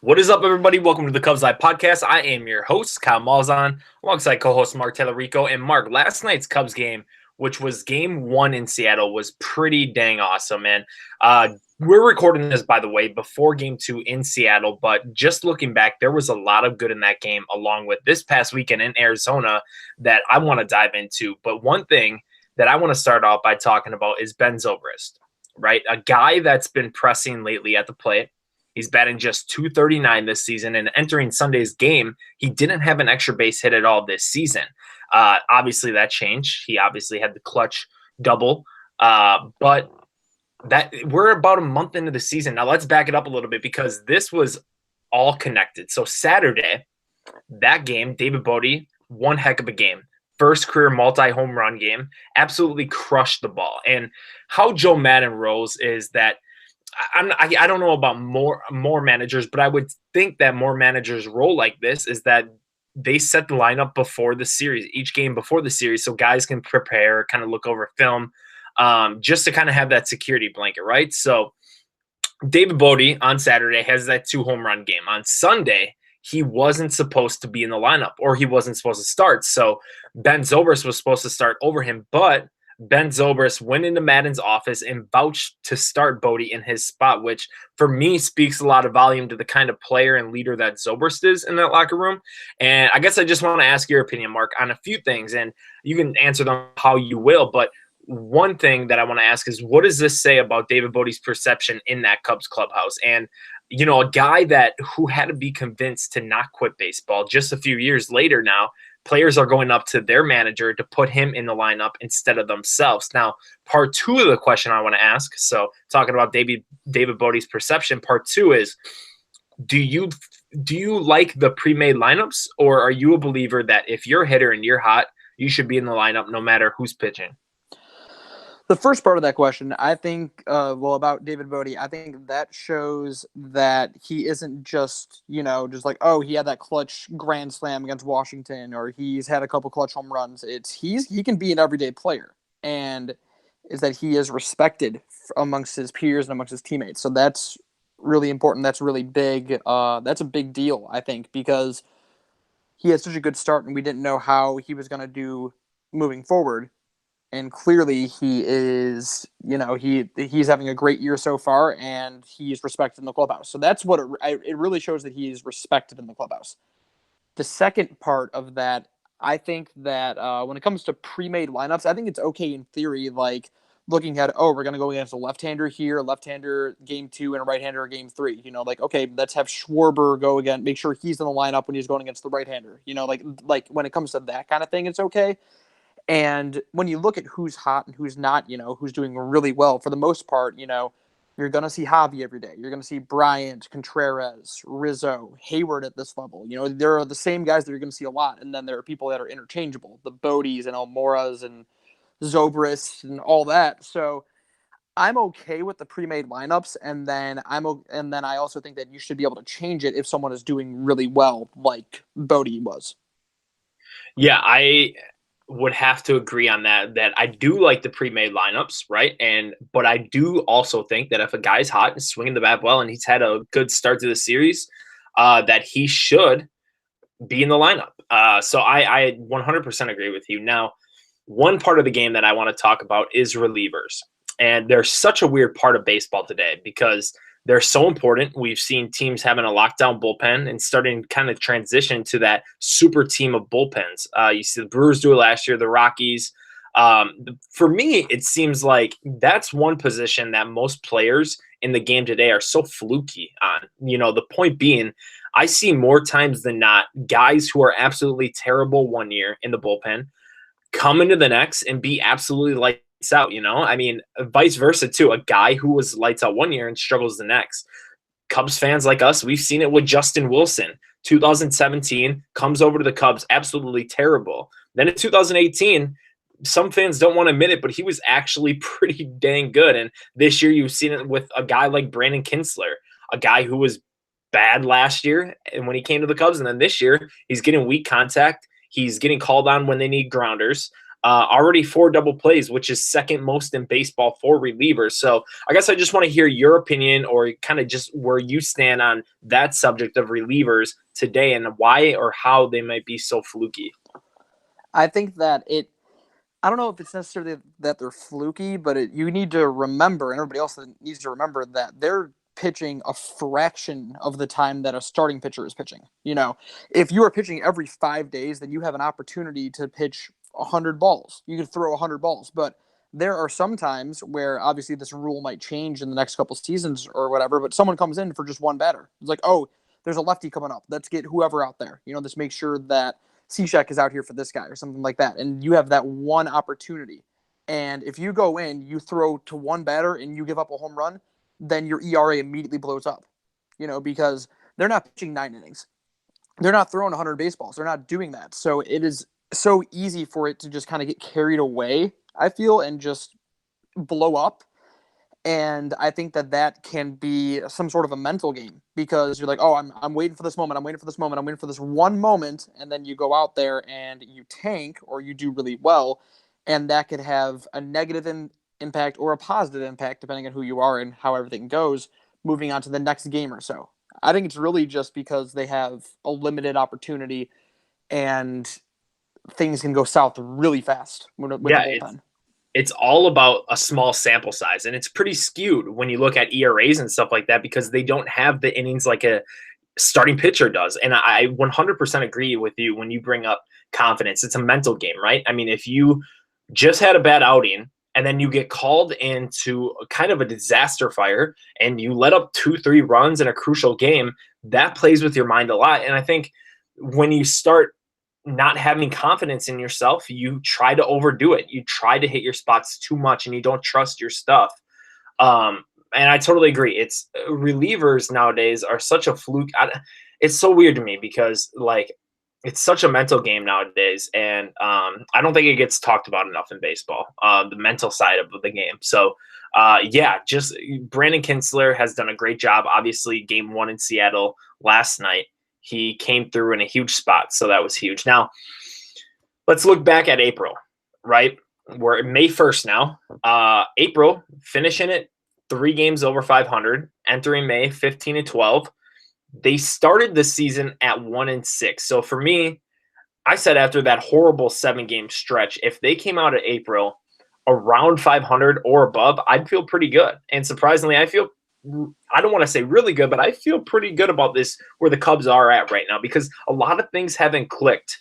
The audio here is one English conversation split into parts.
What is up, everybody? Welcome to the Cubs Live podcast. I am your host, Kyle Malzhan, alongside co-host Mark Talarico. And Mark, last night's Cubs game, which was game one in Seattle, was pretty dang awesome, man. We're recording this, by the way, before game two in Seattle, but just looking back, there was a lot of good in that game, along with this past weekend in Arizona that I want to dive into. But one thing that I want to start off by talking about is Ben Zobrist, right? A guy that's been pressing lately at the plate. He's batting just 239 this season, and entering Sunday's game, he didn't have an extra base hit at all this season. Obviously, that changed. He obviously had the clutch double, but that we're about a month into the season. Now, let's back it up a little bit because this was all connected. So Saturday, that game, David Bote, one heck of a game. First career multi-home run game, absolutely crushed the ball. And how Joe Madden rolls is that I don't know about more managers, but I would think that more managers roll like this is that they set the lineup before the series, each game before the series, so guys can prepare, kind of look over film, just to kind of have that security blanket, right? So David Bote on Saturday has that 2 home run game. On Sunday, he wasn't supposed to be in the lineup, or he wasn't supposed to start. So Ben Zobrist was supposed to start over him, but Ben Zobrist went into Madden's office and vouched to start Bote in his spot, which for me speaks a lot of volume to the kind of player and leader that Zobrist is in that locker room. And I guess I just want to ask your opinion, Mark, on a few things, and you can answer them how you will. But one thing that I want to ask is, what does this say about David Bote's perception in that Cubs clubhouse? And, you know, a guy who had to be convinced to not quit baseball just a few years later now, players are going up to their manager to put him in the lineup instead of themselves. Now, part two of the question I want to ask, so talking about David Bote's perception, part two is, do you like the pre-made lineups, or are you a believer that if you're a hitter and you're hot, you should be in the lineup no matter who's pitching? The first part of that question, I think, about David Bote, I think that shows that he isn't just like, oh, he had that clutch grand slam against Washington, or he's had a couple clutch home runs. He can be an everyday player, and is that he is respected amongst his peers and amongst his teammates. So that's really important. That's really big. That's a big deal, I think, because he had such a good start, and we didn't know how he was going to do moving forward. And clearly he is, he's having a great year so far, and he's respected in the clubhouse. So that's what it really shows, that he is respected in the clubhouse. The second part of that, I think that when it comes to pre-made lineups, I think it's okay in theory, like looking at, we're going to go against a left-hander here, left-hander game 2, and a right-hander game 3. Okay, let's have Schwarber go again, make sure he's in the lineup when he's going against the right-hander. Like when it comes to that kind of thing, it's okay. And when you look at who's hot and who's not, who's doing really well, for the most part, you're going to see Javi every day. You're going to see Bryant, Contreras, Rizzo, Hayward at this level. There are the same guys that you're going to see a lot. And then there are people that are interchangeable, the Botes and Almoras and Zobrist and all that. So I'm okay with the pre-made lineups. And then I also think that you should be able to change it if someone is doing really well, like Bote was. Yeah, I would have to agree on that I do like the pre-made lineups, right? But I do also think that if a guy's hot and swinging the bat well and he's had a good start to the series, that he should be in the lineup. So I 100% agree with you. Now, one part of the game that I want to talk about is relievers. And they're such a weird part of baseball today because they're so important. We've seen teams having a lockdown bullpen and starting kind of transition to that super team of bullpens. You see the Brewers do it last year, the Rockies. For me, it seems like that's one position that most players in the game today are so fluky on. The point being, I see more times than not guys who are absolutely terrible one year in the bullpen come into the next and be absolutely lights out, I mean, vice versa too. A guy who was lights out one year and struggles the next. Cubs fans like us, we've seen it with Justin Wilson. 2017 comes over to the Cubs, absolutely terrible. Then in 2018, some fans don't want to admit it, but he was actually pretty dang good. And this year you've seen it with a guy like Brandon Kinsler, a guy who was bad last year and when he came to the Cubs, and then this year he's getting weak contact. He's getting called on when they need grounders. already 4 double plays, which is second most in baseball for relievers. So I guess I just want to hear your opinion or kind of just where you stand on that subject of relievers today and why or how they might be so fluky. I think that I don't know if it's necessarily that they're fluky, but you need to remember, and everybody else needs to remember, that they're pitching a fraction of the time that a starting pitcher is pitching. If you are pitching every 5 days, then you have an opportunity to pitch 100 balls. You could throw 100 balls, but there are some times where obviously this rule might change in the next couple seasons or whatever, but someone comes in for just one batter. It's like, oh, there's a lefty coming up. Let's get whoever out there. Let's make sure that Cishek is out here for this guy or something like that. And you have that one opportunity. And if you go in, you throw to one batter and you give up a home run, then your ERA immediately blows up, because they're not pitching 9 innings. They're not throwing 100 baseballs. They're not doing that. So it is so easy for it to just kind of get carried away, I feel, and just blow up. And I think that can be some sort of a mental game because you're like, oh, I'm waiting for this moment. I'm waiting for this moment. I'm waiting for this one moment. And then you go out there and you tank or you do really well. And that could have a negative impact or a positive impact, depending on who you are and how everything goes, moving on to the next game or so. I think it's really just because they have a limited opportunity and things can go south really fast with the bullpen. It's all about a small sample size, and it's pretty skewed when you look at ERAs and stuff like that because they don't have the innings like a starting pitcher does. And I 100% agree with you when you bring up confidence. It's a mental game, right? I mean, if you just had a bad outing and then you get called into kind of a disaster fire and you let up 2-3 runs in a crucial game, that plays with your mind a lot. And I think when you start not having confidence in yourself, you try to overdo it. You try to hit your spots too much and you don't trust your stuff. And I totally agree. It's relievers nowadays are such a fluke. It's so weird to me because it's such a mental game nowadays. And I don't think it gets talked about enough in baseball, the mental side of the game. So just Brandon Kintzler has done a great job. Obviously game 1 in Seattle last night, he came through in a huge spot, so that was huge. Now, let's look back at April, right? We're May 1st now. April, finishing it 3 games over 500, entering May 15-12. They started the season at 1-6. So for me, I said after that horrible 7-game stretch, if they came out of April around 500 or above, I'd feel pretty good. And surprisingly, I don't want to say really good, but I feel pretty good about this where the Cubs are at right now because a lot of things haven't clicked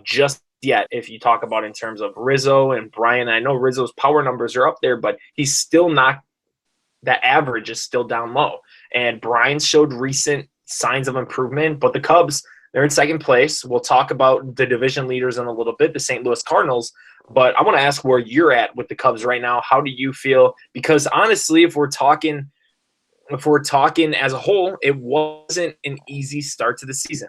just yet. If you talk about in terms of Rizzo and Brian, I know Rizzo's power numbers are up there, but he's still not – that average is still down low. And Brian showed recent signs of improvement, but the Cubs, they're in second place. We'll talk about the division leaders in a little bit, the St. Louis Cardinals. But I want to ask where you're at with the Cubs right now. How do you feel? Because honestly, if we're talking as a whole, it wasn't an easy start to the season.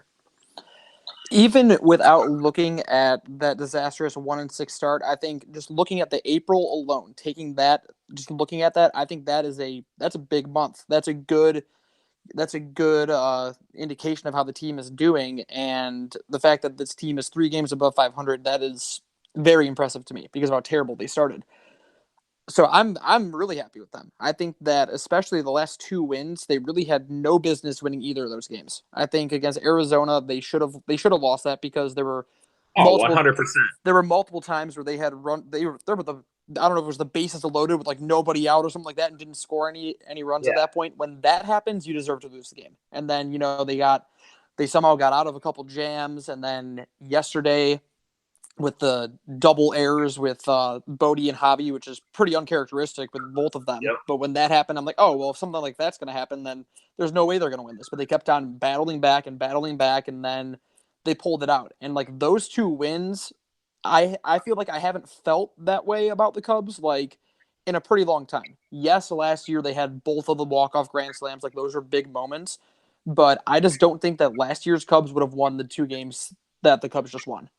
Even without looking at that disastrous 1-6 start, I think just looking at the April alone, looking at that, I think that's a big month. That's a good indication of how the team is doing, and the fact that this team is 3 games above 500, that is very impressive to me because of how terrible they started. So I'm really happy with them. I think that especially the last 2 wins, they really had no business winning either of those games. I think against Arizona, they should have lost that because there were 100%. There were multiple times where they had run. They were there with I don't know if it was the bases loaded with nobody out or something like that and didn't score any runs at that point. When that happens, you deserve to lose the game. And then they somehow got out of a couple jams, and then yesterday, with the double errors with Bote and Javi, which is pretty uncharacteristic with both of them. Yep. But when that happened, I'm like, oh, well, if something like that's going to happen, then there's no way they're going to win this. But they kept on battling back, and then they pulled it out. And those 2 wins, I feel like I haven't felt that way about the Cubs in a pretty long time. Yes, last year they had both of the walk-off grand slams. Those are big moments. But I just don't think that last year's Cubs would have won the 2 games that the Cubs just won.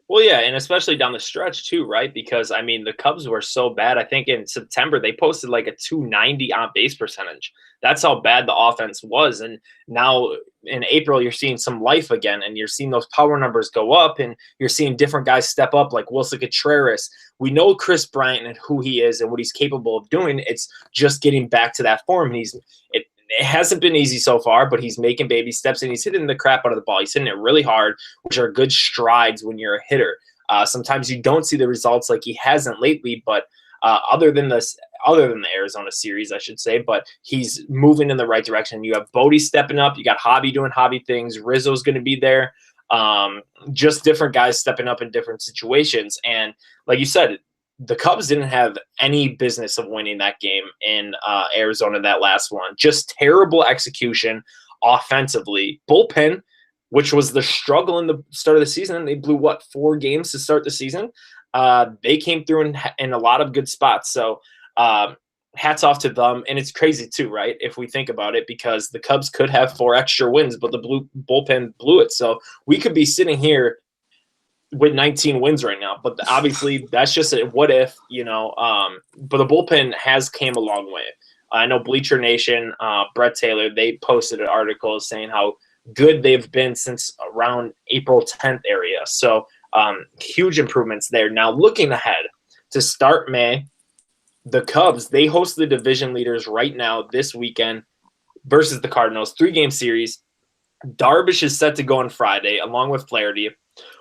Well, yeah, and especially down the stretch too, right? Because I mean, the Cubs were so bad. I think in September they posted like a 290 on base percentage. That's how bad the offense was. And now in April, you're seeing some life again, and you're seeing those power numbers go up, and you're seeing different guys step up, like Wilson Contreras. We know Chris Bryant and who he is and what he's capable of doing. It's just getting back to that form. And it hasn't been easy so far, but he's making baby steps and he's hitting the crap out of the ball. He's hitting it really hard, which are good strides when you're a hitter. Sometimes you don't see the results like he hasn't lately, but other than the Arizona series, I should say, but he's moving in the right direction. You have Bote stepping up. You got Hobby doing hobby things. Rizzo's going to be there. Just different guys stepping up in different situations. And like you said, the Cubs didn't have any business of winning that game in Arizona, that last one. Just terrible execution offensively. Bullpen, which was the struggle in the start of the season. They blew, 4 games to start the season? They came through in a lot of good spots. So hats off to them. And it's crazy too, right? If we think about it, because the Cubs could have 4 extra wins, but the bullpen blew it. So we could be sitting here with 19 wins right now, but obviously that's just a what if, but the bullpen has came a long way. I know Bleacher Nation, Brett Taylor, they posted an article saying how good they've been since around April 10th area. So huge improvements there. Now looking ahead to start May, the Cubs, they host the division leaders right now this weekend versus the Cardinals, 3-game series. Darvish is set to go on Friday along with Flaherty.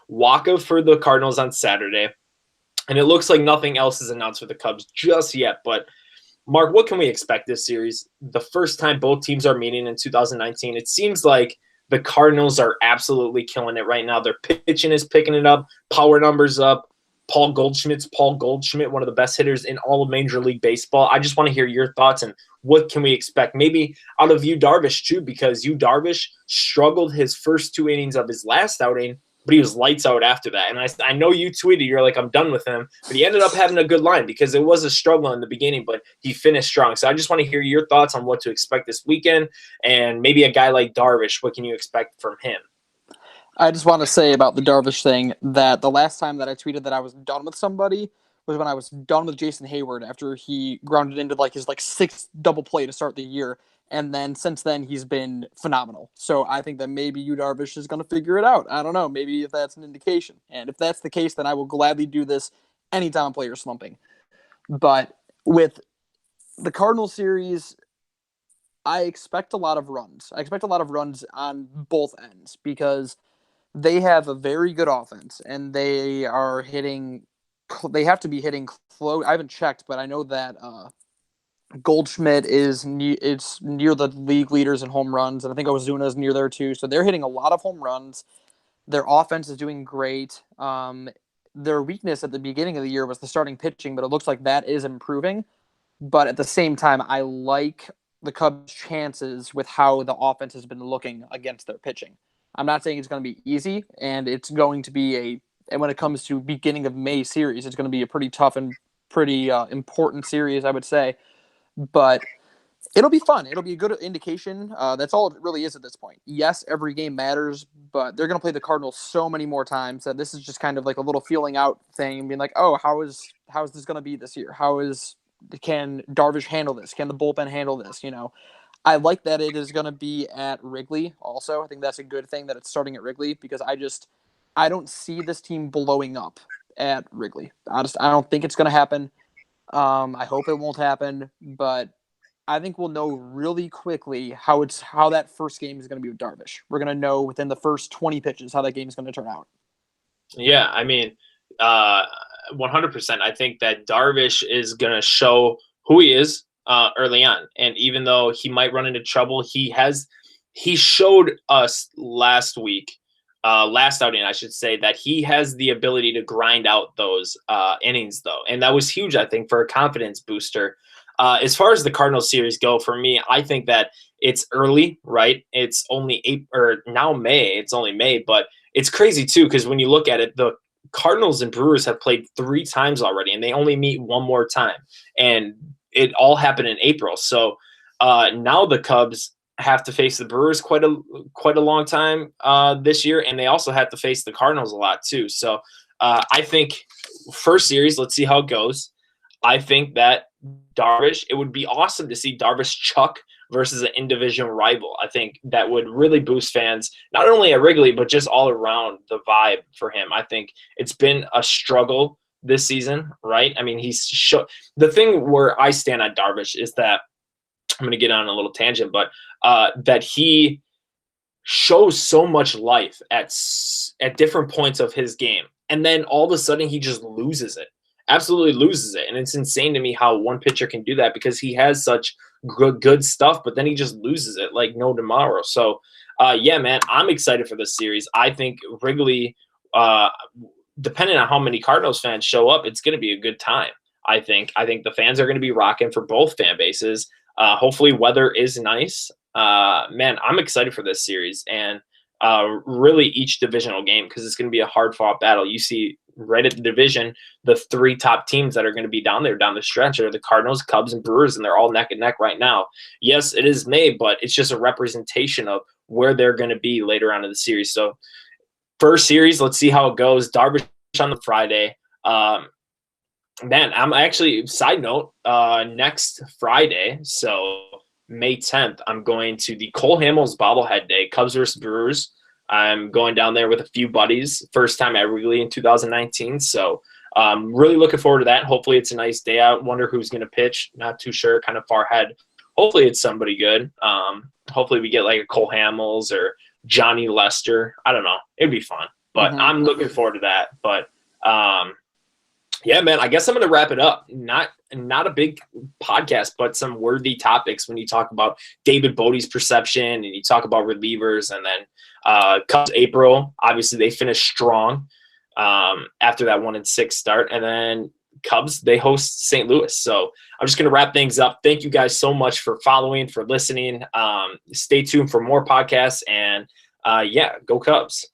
Waka for the Cardinals on Saturday. And it looks like nothing else is announced for the Cubs just yet. But, Mark, what can we expect this series? The first time both teams are meeting in 2019. It seems like the Cardinals are absolutely killing it right now. Their pitching is picking it up. Power numbers up. Paul Goldschmidt, one of the best hitters in all of Major League Baseball. I just want to hear your thoughts and what can we expect? Maybe out of Yu Darvish, too, because Yu Darvish struggled his first 2 innings of his last outing, but he was lights out after that. And I know you tweeted, you're like, I'm done with him. But he ended up having a good line because it was a struggle in the beginning, but he finished strong. So I just want to hear your thoughts on what to expect this weekend. And maybe a guy like Darvish, what can you expect from him? I just want to say about the Darvish thing that the last time that I tweeted that I was done with somebody was when I was done with Jason Hayward after he grounded into his 6th double play to start the year. And then since then, he's been phenomenal. So I think that maybe Yu Darvish is going to figure it out. I don't know. Maybe if that's an indication. And if that's the case, then I will gladly do this anytime a player's slumping. But with the Cardinals series, I expect a lot of runs. I expect a lot of runs on both ends because they have a very good offense, and they are hitting. They have to be hitting close. I haven't checked, but I know that Goldschmidt is near the league leaders in home runs, and I think Ozuna is near there too. So they're hitting a lot of home runs. Their offense is doing great. Their weakness at the beginning of the year was the starting pitching, but it looks like that is improving. But at the same time, I like the Cubs' chances with how the offense has been looking against their pitching. I'm not saying it's going to be easy, and it's going to be and when it comes to beginning of May series, it's going to be a pretty tough and pretty important series, I would say. But it'll be fun. It'll be a good indication. That's all it really is at this point. Yes, every game matters, but they're going to play the Cardinals so many more times that this is just kind of like a little feeling out thing, being like, oh, how is this going to be this year? Can Darvish handle this? Can the bullpen handle this? I like that it is going to be at Wrigley also. I think that's a good thing that it's starting at Wrigley because I don't see this team blowing up at Wrigley. I don't think it's going to happen. I hope it won't happen, but I think we'll know really quickly how that first game is going to be with Darvish. We're going to know within the first 20 pitches how that game is going to turn out. Yeah, I mean, 100%. I think that Darvish is going to show who he is early on. And even though he might run into trouble, he showed us last outing, I should say, that he has the ability to grind out those innings, though. And that was huge, I think, for a confidence booster. As far as the Cardinals series go, for me, I think that it's early, right? It's only May. It's only May, but it's crazy, too, because when you look at it, the Cardinals and Brewers have played 3 times already, and they only meet one more time. And it all happened in April. So now the Cubs have to face the Brewers quite a long time this year, and they also have to face the Cardinals a lot too. So I think first series, let's see how it goes. I think that Darvish, it would be awesome to see Darvish Chuck versus an in-division rival. I think that would really boost fans, not only at Wrigley, but just all around the vibe for him. I think it's been a struggle this season, right? I mean, the thing where I stand on Darvish is that, I'm going to get on a little tangent, but that he shows so much life at different points of his game. And then all of a sudden he just loses it. Absolutely loses it. And it's insane to me how one pitcher can do that, because he has such good stuff, but then he just loses it like no tomorrow. So, yeah, man, I'm excited for this series. I think Wrigley, depending on how many Cardinals fans show up, it's going to be a good time. I think the fans are going to be rocking for both fan bases. Hopefully weather is nice. Man, I'm excited for this series, and really each divisional game, because it's going to be a hard-fought battle. You see right at the division, the three top teams that are going to be down the stretch are the Cardinals, Cubs, and Brewers, and they're all neck and neck right now. Yes, it is May, but it's just a representation of where they're going to be later on in the series. So first series, let's see how it goes. Darvish on the Friday. Man, I'm actually, side note, next Friday, so May 10th, I'm going to the Cole Hamels bobblehead day, Cubs versus Brewers. I'm going down there with a few buddies, first time at Wrigley in 2019. So really looking forward to that. Hopefully it's a nice day out. Wonder who's going to pitch. Not too sure, kind of far ahead. Hopefully it's somebody good. Hopefully we get like a Cole Hamels or Johnny Lester. I don't know. It'd be fun. But I'm looking forward to that. But yeah, man, I guess I'm going to wrap it up. Not a big podcast, but some worthy topics when you talk about David Bote's perception and you talk about relievers. And then Cubs April, obviously they finished strong after that 1-6 start. And then Cubs, they host St. Louis. So I'm just going to wrap things up. Thank you guys so much for following, for listening. Stay tuned for more podcasts. And yeah, go Cubs.